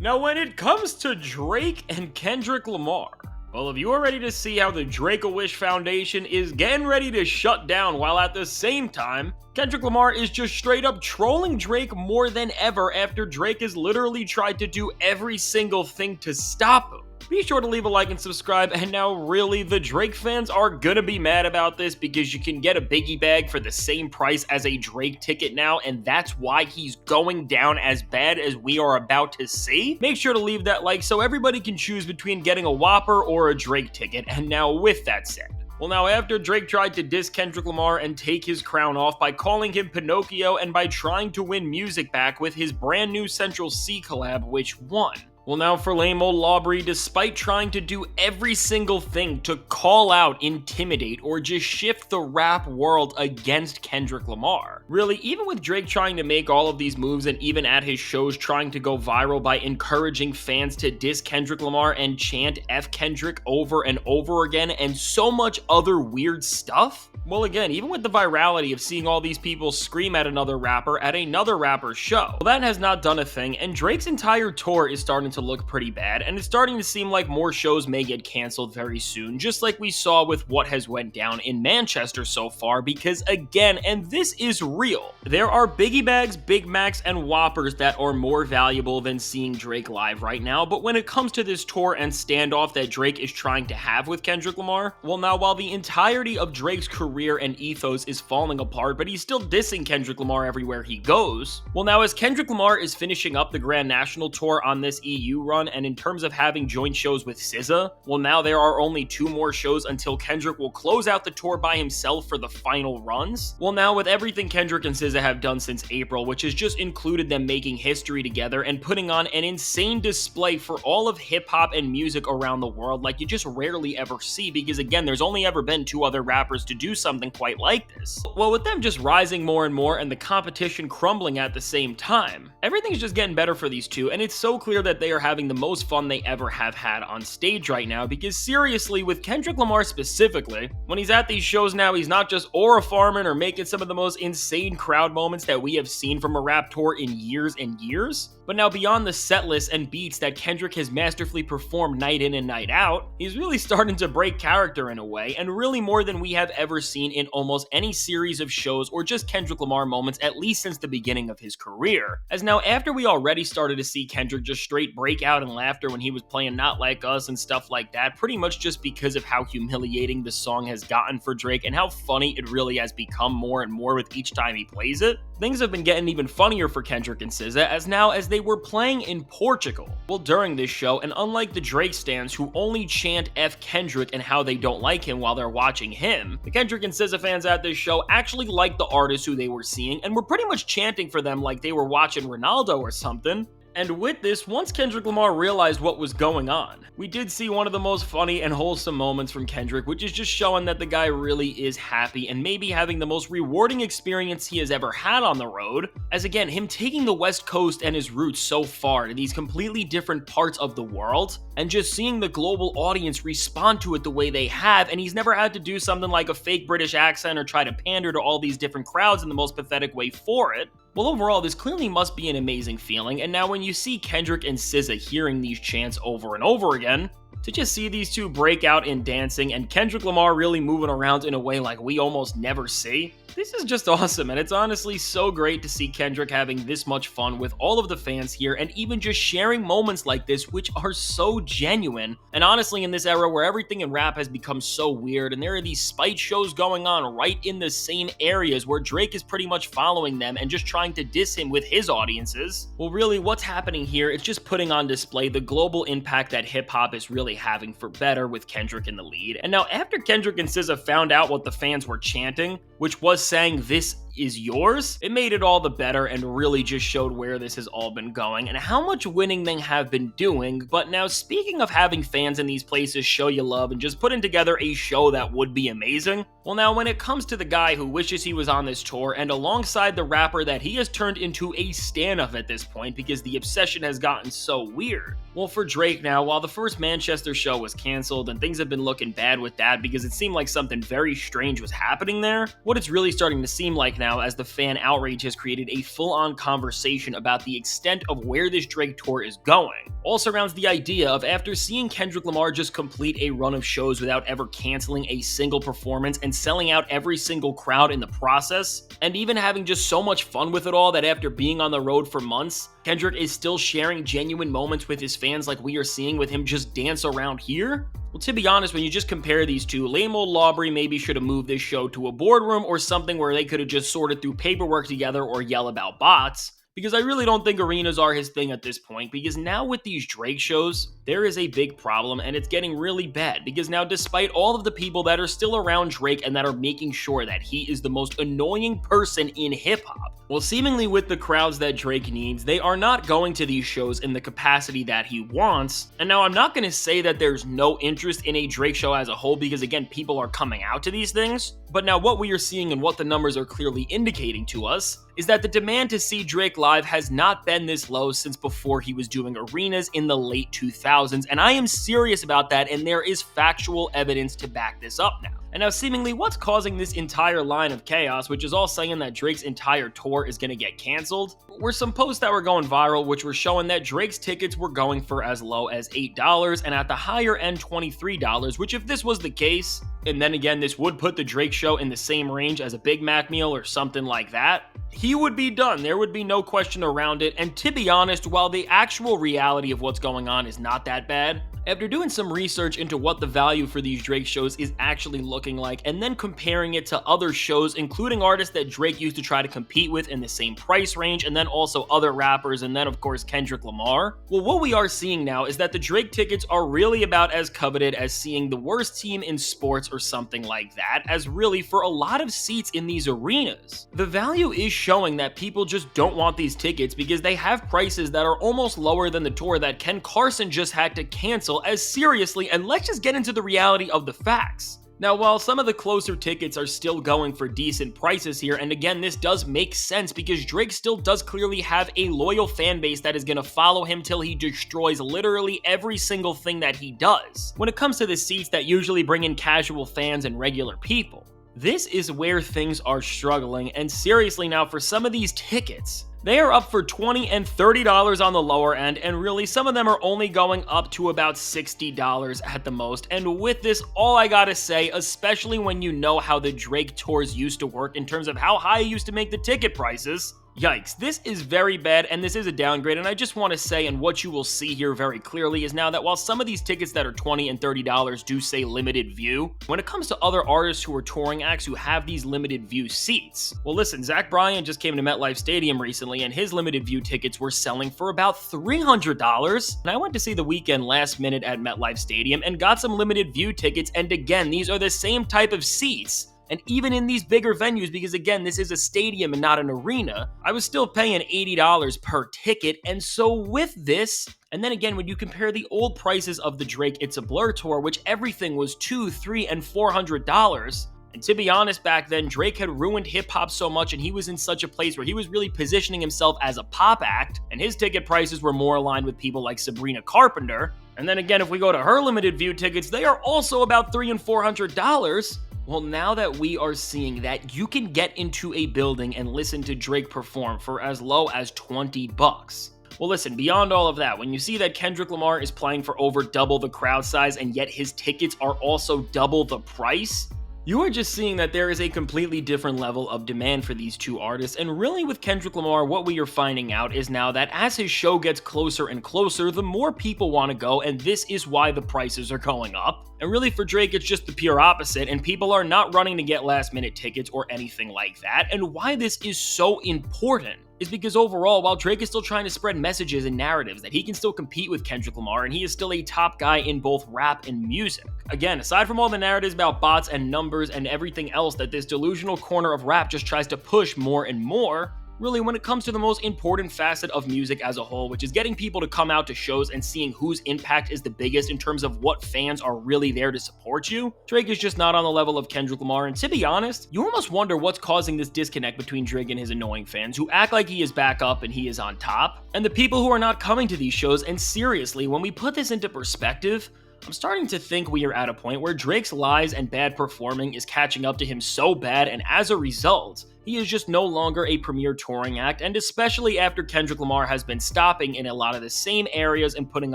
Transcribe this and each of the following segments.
Now when it comes to Drake and Kendrick Lamar, well, if you are ready to see how the Drake-A-Wish Foundation is getting ready to shut down while at the same time, Kendrick Lamar is just straight up trolling Drake more than ever after Drake has literally tried to do every single thing to stop him. Be sure to leave a like and subscribe, and now really, the Drake fans are gonna be mad about this because you can get a biggie bag for the same price as a Drake ticket now, and that's why he's going down as bad as we are about to see. Make sure to leave that like so everybody can choose between getting a Whopper or a Drake ticket, and now with that said, well, now after Drake tried to diss Kendrick Lamar and take his crown off by calling him Pinocchio and by trying to win music back with his brand new Central C collab, which won. Well, now for lame old Lawbury, despite trying to do every single thing to call out, intimidate, or just shift the rap world against Kendrick Lamar. Really, even with Drake trying to make all of these moves and even at his shows trying to go viral by encouraging fans to diss Kendrick Lamar and chant F Kendrick over and over again and so much other weird stuff. Well, again, even with the virality of seeing all these people scream at another rapper's show, well, that has not done a thing, and Drake's entire tour is starting to look pretty bad, and it's starting to seem like more shows may get canceled very soon, just like we saw with what has went down in Manchester so far, because again, and this is real, there are biggie bags, Big Macs, and Whoppers that are more valuable than seeing Drake live right now, but when it comes to this tour and standoff that Drake is trying to have with Kendrick Lamar, well, now while the entirety of Drake's career and ethos is falling apart, but he's still dissing Kendrick Lamar everywhere he goes. Well, now as Kendrick Lamar is finishing up the Grand National Tour on this EU run, and in terms of having joint shows with SZA, well, now there are only 2 more shows until Kendrick will close out the tour by himself for the final runs. Well, now with everything Kendrick and SZA have done since April, which has just included them making history together and putting on an insane display for all of hip-hop and music around the world like you just rarely ever see, because again, there's only ever been 2 other rappers to do something quite like this. Well, with them just rising more and more and the competition crumbling at the same time, everything's just getting better for these two, and it's so clear that they are having the most fun they ever have had on stage right now, because seriously, with Kendrick Lamar specifically, when he's at these shows now, he's not just aura farming or making some of the most insane crowd moments that we have seen from a rap tour in years and years, but now beyond the set list and beats that Kendrick has masterfully performed night in and night out, he's really starting to break character in a way, and really more than we have ever seen in almost any series of shows or just Kendrick Lamar moments, at least since the beginning of his career. As now after we already started to see Kendrick just straight break out in laughter when he was playing Not Like Us and stuff like that, pretty much just because of how humiliating the song has gotten for Drake and how funny it really has become more and more with each time he plays it, things have been getting even funnier for Kendrick and SZA as they were playing in Portugal. Well, during this show, and unlike the Drake stans who only chant F Kendrick and how they don't like him while they're watching him, the Kendrick and SZA fans at this show actually liked the artists who they were seeing and were pretty much chanting for them like they were watching Ronaldo or something. And with this, once Kendrick Lamar realized what was going on, we did see one of the most funny and wholesome moments from Kendrick, which is just showing that the guy really is happy and maybe having the most rewarding experience he has ever had on the road, as again, him taking the West Coast and his roots so far to these completely different parts of the world, and just seeing the global audience respond to it the way they have, and he's never had to do something like a fake British accent or try to pander to all these different crowds in the most pathetic way for it. Well, overall, this clearly must be an amazing feeling, and now when you see Kendrick and SZA hearing these chants over and over again, to just see these two break out in dancing and Kendrick Lamar really moving around in a way like we almost never see, this is just awesome, and it's honestly so great to see Kendrick having this much fun with all of the fans here and even just sharing moments like this which are so genuine. And honestly, in this era where everything in rap has become so weird and there are these spite shows going on right in the same areas where Drake is pretty much following them and just trying to diss him with his audiences, well really what's happening here is just putting on display the global impact that hip-hop is really having for better with Kendrick in the lead. And now after Kendrick and SZA found out what the fans were chanting, which was saying "this is yours," it made it all the better and really just showed where this has all been going and how much winning they have been doing. But now speaking of having fans in these places show you love and just putting together a show that would be amazing, well now when it comes to the guy who wishes he was on this tour and alongside the rapper that he has turned into a stan of at this point because the obsession has gotten so weird, well for Drake now, while the first Manchester show was cancelled and things have been looking bad with that because it seemed like something very strange was happening there, what it's really starting to seem like now, as the fan outrage has created a full-on conversation about the extent of where this Drake tour is going. All surrounds the idea of, after seeing Kendrick Lamar just complete a run of shows without ever canceling a single performance and selling out every single crowd in the process, and even having just so much fun with it all, that after being on the road for months, Kendrick is still sharing genuine moments with his fans like we are seeing with him just dance around here? Well, to be honest, when you just compare these two, lame old Laubrey maybe should have moved this show to a boardroom or something where they could have just sorted through paperwork together or yell about bots, because I really don't think arenas are his thing at this point, because now with these Drake shows, there is a big problem, and it's getting really bad, because now despite all of the people that are still around Drake and that are making sure that he is the most annoying person in hip-hop, well, seemingly with the crowds that Drake needs, they are not going to these shows in the capacity that he wants. And now I'm not going to say that there's no interest in a Drake show as a whole, because again, people are coming out to these things. But now what we are seeing and what the numbers are clearly indicating to us is that the demand to see Drake live has not been this low since before he was doing arenas in the late 2000s, and I am serious about that, and there is factual evidence to back this up now. And now seemingly what's causing this entire line of chaos, which is all saying that Drake's entire tour is going to get canceled, were some posts that were going viral which were showing that Drake's tickets were going for as low as $8 and at the higher end $23, which if this was the case, and then again this would put the Drake show in the same range as a Big Mac meal or something like that, he would be done. There would be no question around it. And to be honest, while the actual reality of what's going on is not that bad, after doing some research into what the value for these Drake shows is actually looking like, and then comparing it to other shows, including artists that Drake used to try to compete with in the same price range, and then also other rappers, and then of course Kendrick Lamar, well, what we are seeing now is that the Drake tickets are really about as coveted as seeing the worst team in sports or something like that, as really for a lot of seats in these arenas. The value is showing that people just don't want these tickets because they have prices that are almost lower than the tour that Ken Carson just had to cancel. As seriously, and let's just get into the reality of the facts. Now, while some of the closer tickets are still going for decent prices here, and again, this does make sense because Drake still does clearly have a loyal fan base that is going to follow him till he destroys literally every single thing that he does. When it comes to the seats that usually bring in casual fans and regular people, this is where things are struggling, and seriously now, for some of these tickets, they are up for $20 and $30 on the lower end, and really some of them are only going up to about $60 at the most. And with this, all I gotta say, especially when you know how the Drake tours used to work in terms of how high he used to make the ticket prices, yikes, this is very bad, and this is a downgrade. And I just want to say, and what you will see here very clearly is now that while some of these tickets that are $20 and $30 do say limited view, when it comes to other artists who are touring acts who have these limited view seats, well listen, Zach Bryan just came to MetLife Stadium recently, and his limited view tickets were selling for about $300. And I went to see The Weeknd last minute at MetLife Stadium and got some limited view tickets, and again, these are the same type of seats. And even in these bigger venues, because again, this is a stadium and not an arena, I was still paying $80 per ticket. And so with this, and then again, when you compare the old prices of the Drake It's a Blur tour, which everything was $200, $300, and $400, and to be honest, back then, Drake had ruined hip-hop so much, and he was in such a place where he was really positioning himself as a pop act, and his ticket prices were more aligned with people like Sabrina Carpenter. And then again, if we go to her limited view tickets, they are also about $300 and $400. Well, now that we are seeing that you can get into a building and listen to Drake perform for as low as $20. Well, listen, beyond all of that, when you see that Kendrick Lamar is playing for over double the crowd size and yet his tickets are also double the price, you are just seeing that there is a completely different level of demand for these two artists. And really with Kendrick Lamar, what we are finding out is now that as his show gets closer and closer, the more people want to go, and this is why the prices are going up. And really for Drake, it's just the pure opposite, and people are not running to get last minute tickets or anything like that. And why this is so important is because overall, while Drake is still trying to spread messages and narratives that he can still compete with Kendrick Lamar, and he is still a top guy in both rap and music. Again, aside from all the narratives about bots and numbers and everything else that this delusional corner of rap just tries to push more and more, really when it comes to the most important facet of music as a whole, which is getting people to come out to shows and seeing whose impact is the biggest in terms of what fans are really there to support you, Drake is just not on the level of Kendrick Lamar. And to be honest, you almost wonder what's causing this disconnect between Drake and his annoying fans who act like he is back up and he is on top, and the people who are not coming to these shows. And seriously, when we put this into perspective, I'm starting to think we are at a point where Drake's lies and bad performing is catching up to him so bad, and as a result, he is just no longer a premier touring act, and especially after Kendrick Lamar has been stopping in a lot of the same areas and putting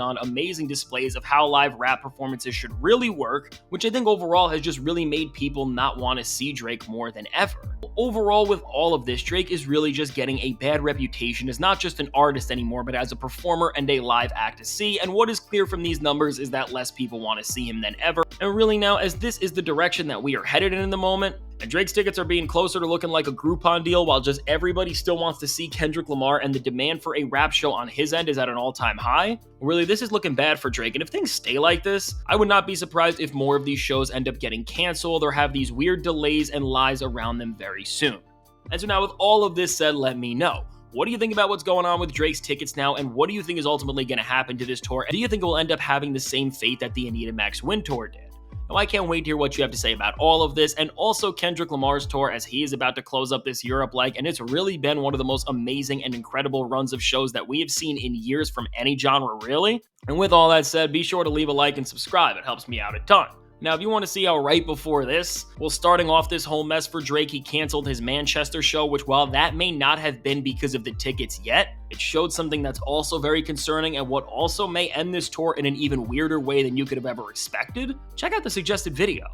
on amazing displays of how live rap performances should really work, which I think overall has just really made people not want to see Drake more than ever. Overall, with all of this, Drake is really just getting a bad reputation as not just an artist anymore, but as a performer and a live act to see, and what is clear from these numbers is that less people want to see him than ever. And really now, as this is the direction that we are headed in the moment, and Drake's tickets are being closer to looking like a Groupon deal while just everybody still wants to see Kendrick Lamar and the demand for a rap show on his end is at an all-time high, really this is looking bad for Drake, and if things stay like this, I would not be surprised if more of these shows end up getting canceled or have these weird delays and lies around them very soon. And so now with all of this said, let me know. What do you think about what's going on with Drake's tickets now, and what do you think is ultimately going to happen to this tour? And do you think it will end up having the same fate that the Anita Max Win Tour did? Now, I can't wait to hear what you have to say about all of this, and also Kendrick Lamar's tour as he is about to close up this Europe leg, and it's really been one of the most amazing and incredible runs of shows that we have seen in years from any genre, really. And with all that said, be sure to leave a like and subscribe, it helps me out a ton. Now, if you want to see how right before this, well, starting off this whole mess for Drake, he canceled his Manchester show, which while that may not have been because of the tickets yet, it showed something that's also very concerning and what also may end this tour in an even weirder way than you could have ever expected. Check out the suggested video.